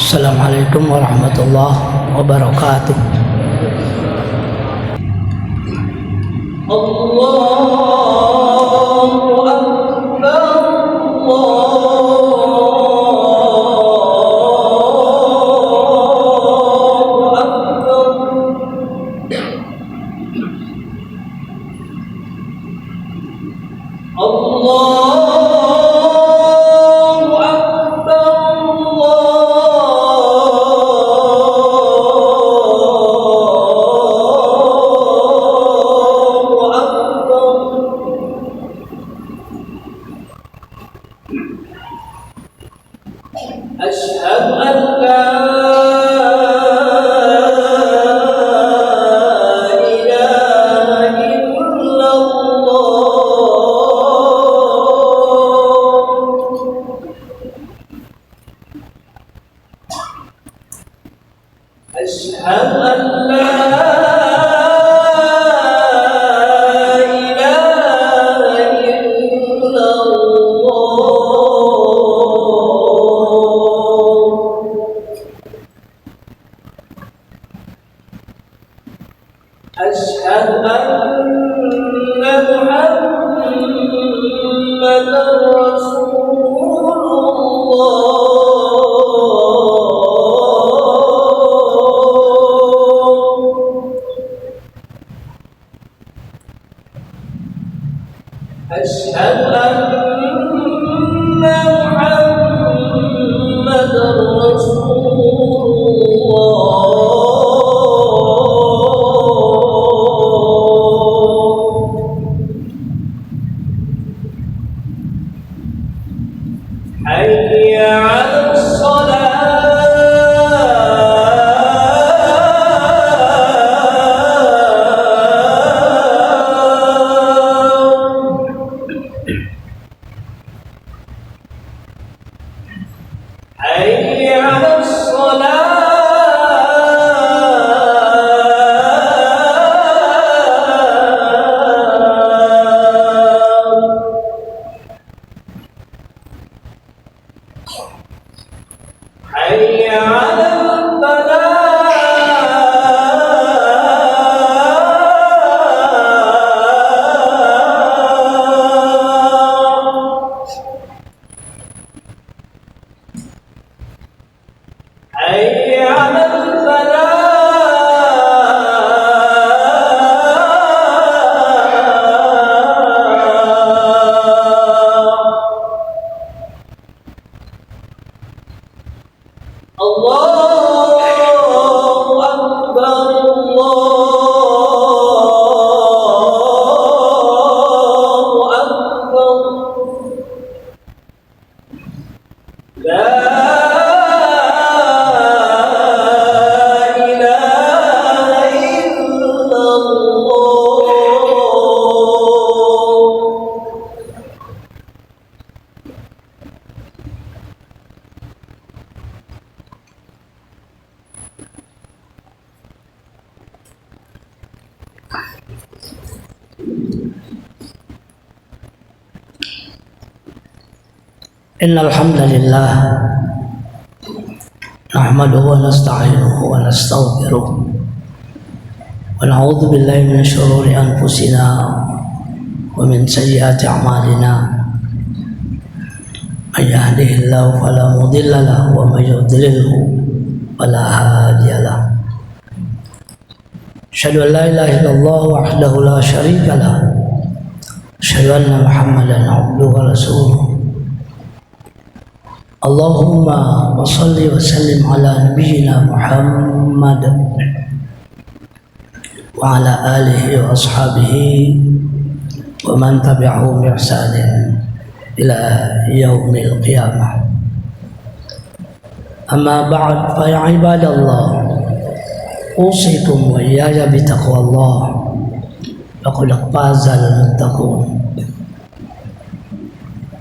Assalamualaikum warahmatullahi wabarakatuh. Allahu Akbar, Allahu Akbar. Allahu Akbar, Allahu Akbar. Asyhadu an la ilaha illallah. Asyhadu an la ilaha illallah. Asyhadu anna Muhammadan Rasulullah. Asyhadu anna Muhammadan Rasulullah. Hayya 'alas حي على الصلاة حي على حي على الفلاح. الله أكبر، الله أكبر. لا Innal hamdalillah nahmaduhu wa nasta'inuhu wa nastaghfiruh wa na'udzu billahi min shururi anfusina wa min sayyiati a'malina. May yahdihillahu fala mudilla lahu wa may yudlilhu fala hadiya lahu. Asyhadu an la ilaha illallah wahdahu la syarika lahu. Asyhadu anna Muhammadan 'abduhu wa rasuluh. Allahumma salli wa sallim ala nabiyyina Muhammad wa ala alihi wa ashabihi wa man tabi'ahum bi ihsanin ila yaumil qiyamah. Amma ba'd, fa ya ibadallah, usikum wa iyaya bi taqwallah, laqad fazal muttaqun.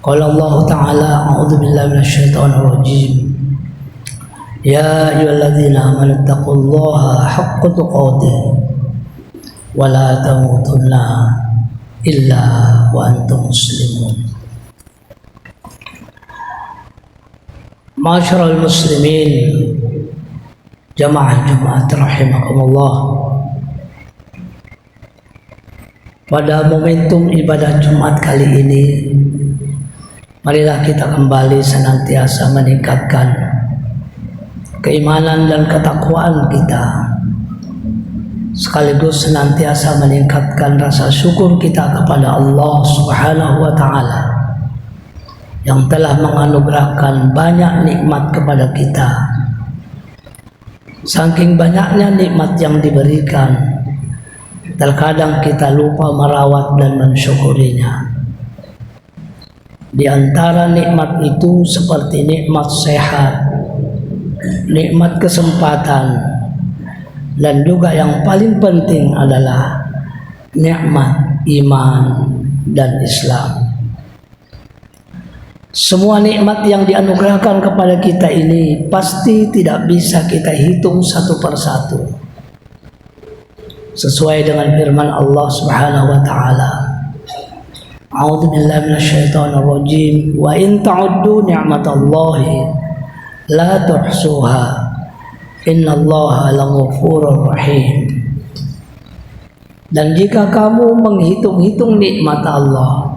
Qala Allah Ta'ala, a'udzu billahi minasyaitonir rajim. Ya ayyuhalladzina amanu taqullaha haqqa tuqatih wa la tamutunna illa wa antum muslimun. Ma'asyiral muslimin, jamaah Jumat rahimakumullah. Pada momentum ibadah Jumat kali ini, marilah kita kembali senantiasa meningkatkan keimanan dan ketakwaan kita, sekaligus senantiasa meningkatkan rasa syukur kita kepada Allah Subhanahu wa Ta'ala yang telah menganugerahkan banyak nikmat kepada kita. Saking banyaknya nikmat yang diberikan, terkadang kita lupa merawat dan mensyukurinya. Di antara nikmat itu seperti nikmat sehat, nikmat kesempatan, dan juga yang paling penting adalah nikmat iman dan Islam. Semua nikmat yang dianugerahkan kepada kita ini pasti tidak bisa kita hitung satu persatu. Sesuai dengan firman Allah Subhanahu wa Ta'ala, A'udzu billahi minasyaitonir rajim, wa in ta'uddu ni'matallahi la tuhsuha innallaha laghafurur rahim. Dan jika kamu menghitung-hitung nikmat Allah,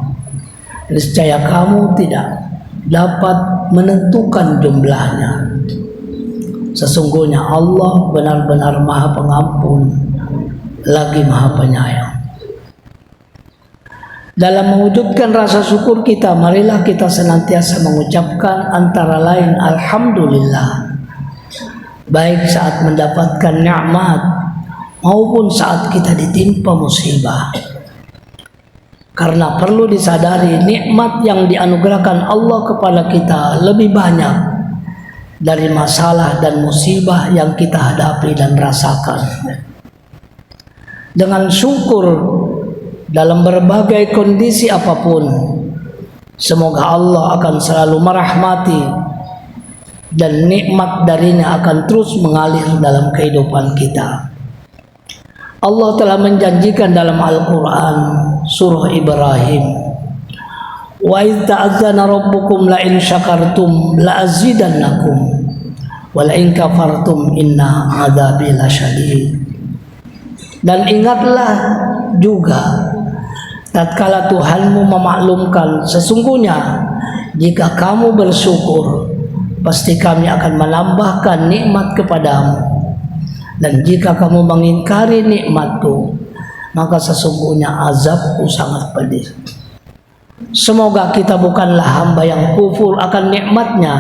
niscaya kamu tidak dapat menentukan jumlahnya. Sesungguhnya Allah benar-benar Maha Pengampun lagi Maha Penyayang. Dalam mewujudkan rasa syukur kita, marilah kita senantiasa mengucapkan antara lain alhamdulillah, baik saat mendapatkan nikmat maupun saat kita ditimpa musibah. Karena perlu disadari, nikmat yang dianugerahkan Allah kepada kita lebih banyak dari masalah dan musibah yang kita hadapi dan rasakan. Dengan syukur dalam berbagai kondisi apapun, semoga Allah akan selalu merahmati dan nikmat darinya akan terus mengalir dalam kehidupan kita. Allah telah menjanjikan dalam Al-Quran surah Ibrahim, wa idh ta'adzana rabbukum la in syakartum la azidannakum wa la in kafartum inna adzabi lasyadid. Dan ingatlah juga tatkala Tuhanmu memaklumkan, sesungguhnya jika kamu bersyukur pasti kami akan menambahkan nikmat kepadamu, dan jika kamu mengingkari nikmatku maka sesungguhnya azabku sangat pedih. Semoga kita bukanlah hamba yang kufur akan nikmatnya,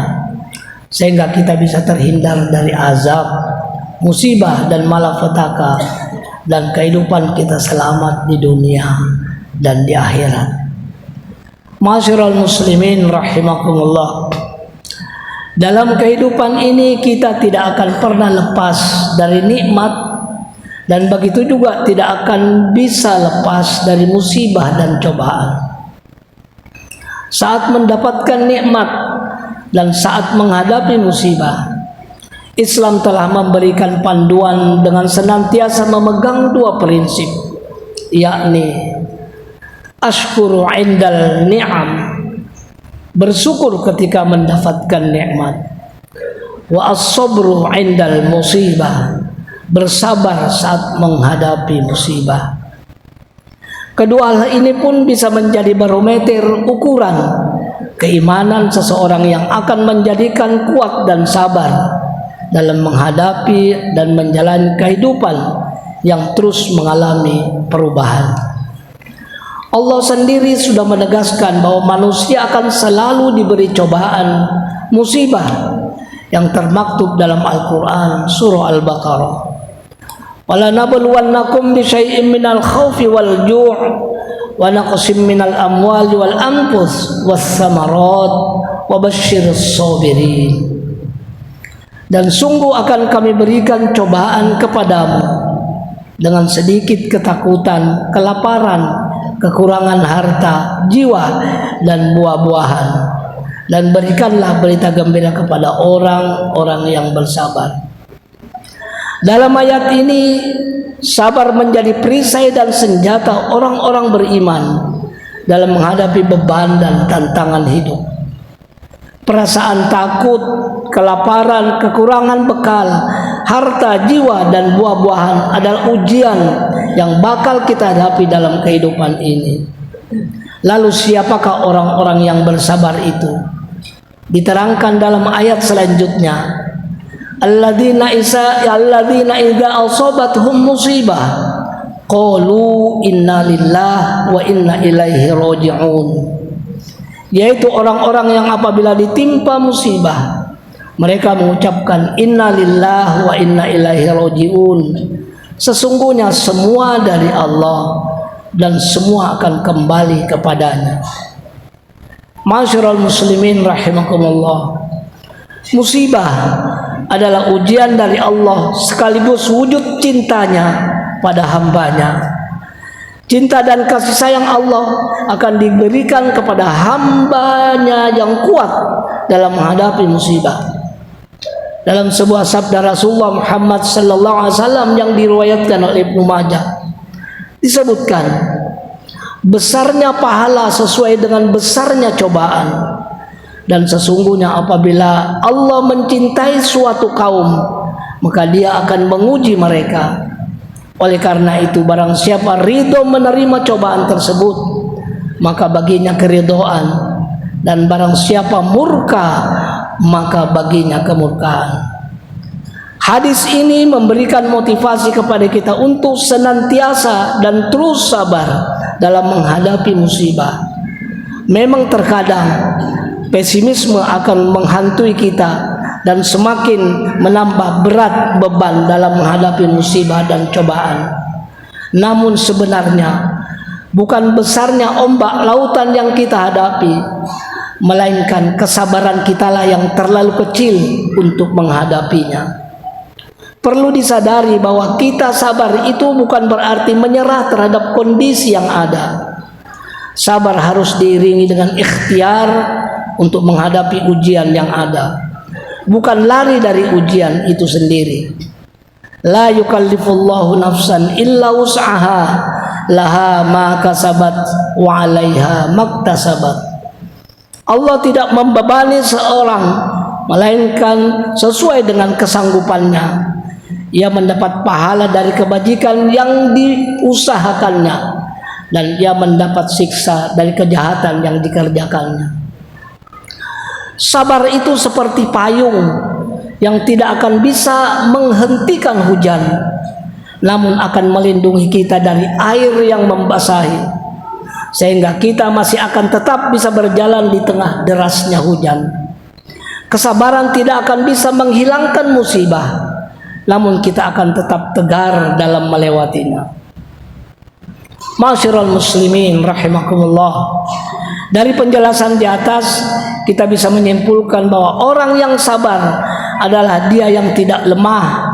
sehingga kita bisa terhindar dari azab, musibah dan malapetaka, dan kehidupan kita selamat di dunia dan di akhirat. Ma'asyiral muslimin rahimakumullah. Dalam kehidupan ini kita tidak akan pernah lepas dari nikmat, dan begitu juga tidak akan bisa lepas dari musibah dan cobaan. Saat mendapatkan nikmat dan saat menghadapi musibah, Islam telah memberikan panduan dengan senantiasa memegang dua prinsip, yakni ashkuru indal ni'am, bersyukur ketika mendapatkan nikmat, wa as-sabru indal musibah, bersabar saat menghadapi musibah. Kedua hal ini pun bisa menjadi barometer ukuran keimanan seseorang yang akan menjadikan kuat dan sabar dalam menghadapi dan menjalani kehidupan yang terus mengalami perubahan. Allah sendiri sudah menegaskan bahwa manusia akan selalu diberi cobaan, musibah yang termaktub dalam Al-Quran surah Al-Baqarah. Wala nabluwannakum bisyai'in minal khawfi wal ju' wa naqsim minal amwali wal anfus was samarat wa basyirus sabirin. Dan sungguh akan kami berikan cobaan kepadamu dengan sedikit ketakutan, kelaparan, kekurangan harta, jiwa, dan buah-buahan. Dan berikanlah berita gembira kepada orang-orang yang bersabar. Dalam ayat ini, sabar menjadi perisai dan senjata orang-orang beriman dalam menghadapi beban dan tantangan hidup. perasaan takut, kelaparan, kekurangan bekal, harta, jiwa, dan buah-buahan adalah ujian yang bakal kita hadapi dalam kehidupan ini. Lalu siapakah orang-orang yang bersabar itu? Diterangkan dalam ayat selanjutnya, alladzina idza asabathum musibah qalu inna lillahi wa inna ilaihi raji'un. Yaitu orang-orang yang apabila ditimpa musibah, mereka mengucapkan inna lillahi wa inna ilaihi raji'un. Sesungguhnya semua dari Allah dan semua akan kembali kepadanya. Ma'asyiral muslimin rahimakumullah. Musibah adalah ujian dari Allah sekaligus wujud cintanya pada hambanya. Cinta dan kasih sayang Allah akan diberikan kepada hambanya yang kuat dalam menghadapi musibah. Dalam sebuah sabda Rasulullah Muhammad sallallahu alaihi wasallam yang diriwayatkan oleh Ibnu Majah, disebutkan besarnya pahala sesuai dengan besarnya cobaan. Dan sesungguhnya apabila Allah mencintai suatu kaum, maka Dia akan menguji mereka. Oleh karena itu, barang siapa ridho menerima cobaan tersebut, maka baginya keridhaan, dan barang siapa murka, maka baginya kemurkaan. Hadis ini memberikan motivasi kepada kita untuk senantiasa dan terus sabar dalam menghadapi musibah. Memang terkadang pesimisme akan menghantui kita dan semakin menambah berat beban dalam menghadapi musibah dan cobaan. Namun sebenarnya bukan besarnya ombak lautan yang kita hadapi, melainkan kesabaran kitalah yang terlalu kecil untuk menghadapinya. Perlu disadari bahwa kita sabar itu bukan berarti menyerah terhadap kondisi yang ada. Sabar harus diiringi dengan ikhtiar untuk menghadapi ujian yang ada, bukan lari dari ujian itu sendiri. La yukallifullahu nafsan illa wus'aha, laha ma kasabat wa 'alaiha maktasabat. Allah tidak membebani seorang melainkan sesuai dengan kesanggupannya. Ia mendapat pahala dari kebajikan yang diusahakannya, dan ia mendapat siksa dari kejahatan yang dikerjakannya. Sabar itu seperti payung yang tidak akan bisa menghentikan hujan, namun akan melindungi kita dari air yang membasahi, sehingga kita masih akan tetap bisa berjalan di tengah derasnya hujan. Kesabaran tidak akan bisa menghilangkan musibah, namun kita akan tetap tegar dalam melewatinya. Ma'asyiral muslimin rahimakumullah. Dari penjelasan di atas kita bisa menyimpulkan bahwa orang yang sabar adalah dia yang tidak lemah,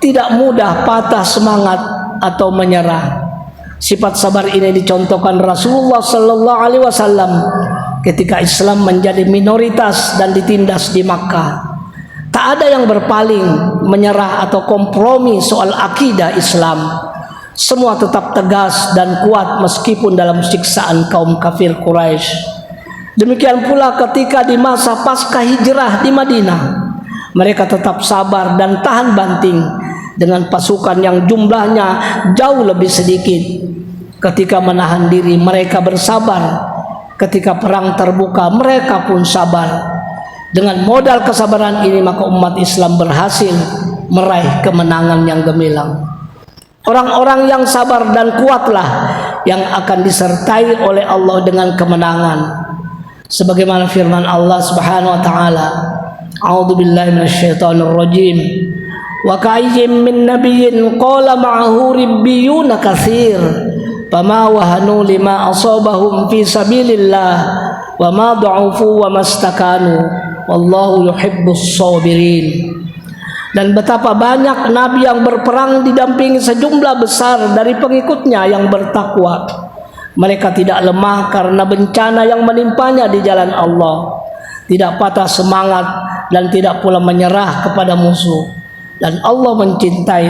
tidak mudah patah semangat atau menyerah. Sifat sabar ini dicontohkan Rasulullah sallallahu alaihi wasallam ketika Islam menjadi minoritas dan ditindas di Makkah. Tak ada yang berpaling, menyerah atau kompromi soal akidah Islam. Semua tetap tegas dan kuat meskipun dalam siksaan kaum kafir Quraisy. Demikian pula ketika di masa pasca hijrah di Madinah, mereka tetap sabar dan tahan banting dengan pasukan yang jumlahnya jauh lebih sedikit. Ketika menahan diri, mereka bersabar. Ketika perang terbuka, mereka pun sabar. Dengan modal kesabaran ini, maka umat Islam berhasil meraih kemenangan yang gemilang. Orang-orang yang sabar dan kuatlah yang akan disertai oleh Allah dengan kemenangan. Sebagaimana firman Allah Subhanahu wa taala, A'udzu billahi minasyaitonir rajim. Wa ka'ayyim min nabiyyin qala ma'ahu ribbiyun katsir fama wahanu lima asabahum fi sabilillah wa ma dha'ufu wa mastakanu wallahu yuhibbus sabirin. Dan betapa banyak nabi yang berperang didampingi sejumlah besar dari pengikutnya yang bertakwa. Mereka tidak lemah karena bencana yang menimpanya di jalan Allah, tidak patah semangat dan tidak pula menyerah kepada musuh. Dan Allah mencintai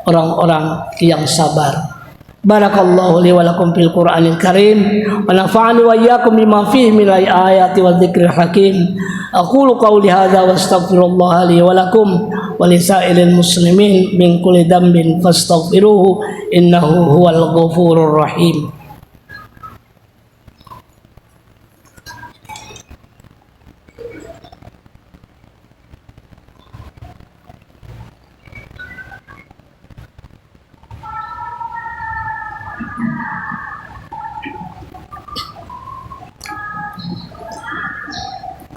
orang-orang yang sabar. Barakallahu li wa lakum fil Qur'anil Karim wa nafa'ani wa iyyakum bima fihi min ayati wa dzikril hakim. Aqulu qawli hadza wa astaghfirullah li wa lakum wa lisairil muslimin min kulli dhanbin fastaghfiruhu innahu huwal ghafurur rahim.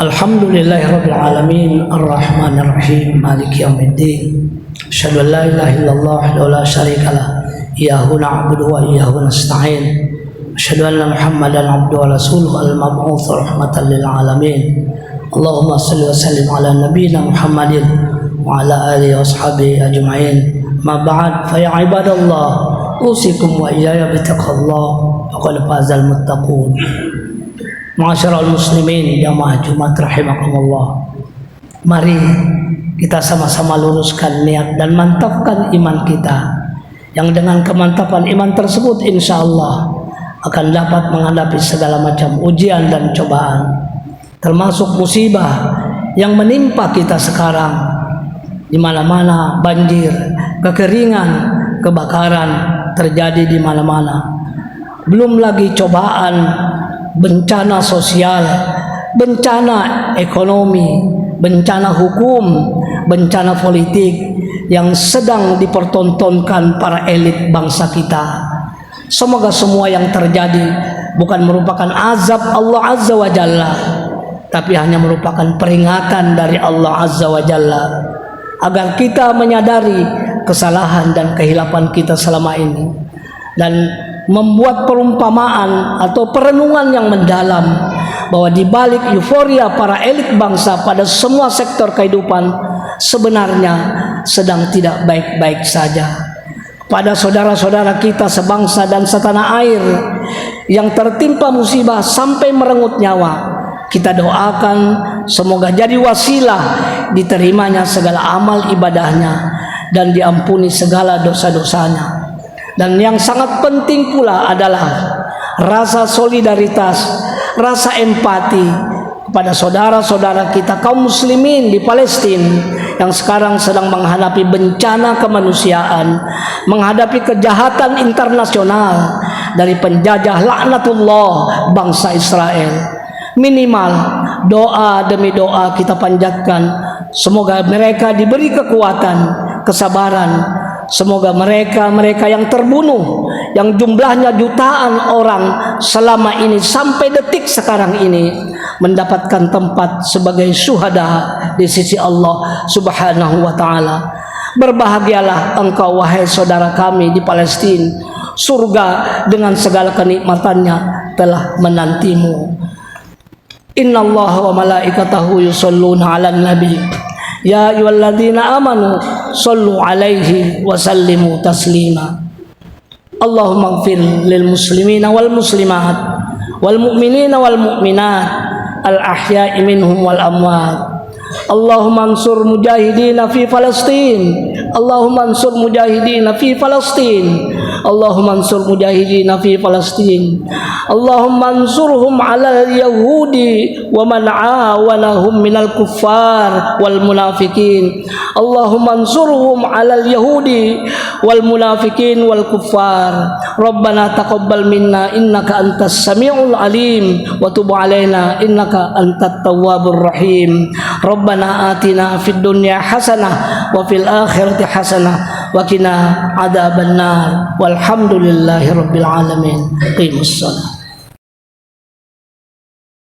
Alhamdulillahirabbil alamin arrahmanir rahim maliki yaumiddin asyhadu an la ilaha illallah wa la syarikalah iyyahu na'budu wa iyyahu nasta'in asyhadu anna muhammadan abduhu wa rasuluhu al-mab'uts rahmatan lil alamin Allahumma shalli wa sallim ala nabiyyina Muhammadin wa ala alihi wa sahbihi ajma'in ma ba'd fa ya ibadallah usikum wa iyaya bi taqwallah faqad fazal muttaqun. Ma'asyiral muslimin jamaah Jumat rahimakumullah. Mari kita sama-sama luruskan niat dan mantapkan iman kita, yang dengan kemantapan iman tersebut insyaallah akan dapat menghadapi segala macam ujian dan cobaan, termasuk musibah yang menimpa kita sekarang. Di mana-mana banjir, kekeringan, kebakaran terjadi di mana-mana. Belum lagi cobaan, bencana sosial, bencana ekonomi, bencana hukum, bencana politik yang sedang dipertontonkan para elit bangsa kita. Semoga semua yang terjadi bukan merupakan azab Allah Azza wa Jalla, tapi hanya merupakan peringatan dari Allah Azza wa Jalla agar kita menyadari kesalahan dan kehilapan kita selama ini dan membuat perumpamaan atau perenungan yang mendalam bahwa di balik euforia para elit bangsa pada semua sektor kehidupan sebenarnya sedang tidak baik-baik saja. Pada saudara-saudara kita sebangsa dan setanah air yang tertimpa musibah sampai merenggut nyawa, kita doakan semoga jadi wasilah diterimanya segala amal ibadahnya dan diampuni segala dosa-dosanya. Dan yang sangat penting pula adalah rasa solidaritas, rasa empati kepada saudara-saudara kita kaum muslimin di Palestina yang sekarang sedang menghadapi bencana kemanusiaan, menghadapi kejahatan internasional dari penjajah laknatullah bangsa Israel. Minimal doa demi doa kita panjatkan semoga mereka diberi kekuatan, kesabaran. Semoga mereka yang terbunuh, yang jumlahnya jutaan orang selama ini sampai detik sekarang ini, mendapatkan tempat sebagai syuhada di sisi Allah Subhanahu wa ta'ala. Berbahagialah engkau wahai saudara kami di Palestina, surga dengan segala kenikmatannya telah menantimu. Innallaha wa malaikatahu yusholluna 'alan nabi ya ayyuhalladzina amanu shallu 'alaihi wa sallimu taslima. Allahumma ighfir lil muslimina wal muslimat wal mu'minina wal mu'minat al ahya'i minhum wal amwat. Allahumma ansur mujahidina fi Palestin. Allahumma ansur mujahidina fi Palestin. Allahumma ansur mujahidina fi Palestin. Allahumma ansurhum 'alal yahudi wa man 'awanahum minal kuffar wal munafikin. Allahumma ansurhum 'alal yahudi wal munafikin wal kuffar. Rabbana taqabbal minna innaka antas samiul alim wa tub 'alaina innaka antat tawwabur rahim. Rabbana atina fid dunya hasanah wa fil akhirati hasanah wa qina adzabannar. Walhamdulillahi rabbil alamin. Qimus shalah.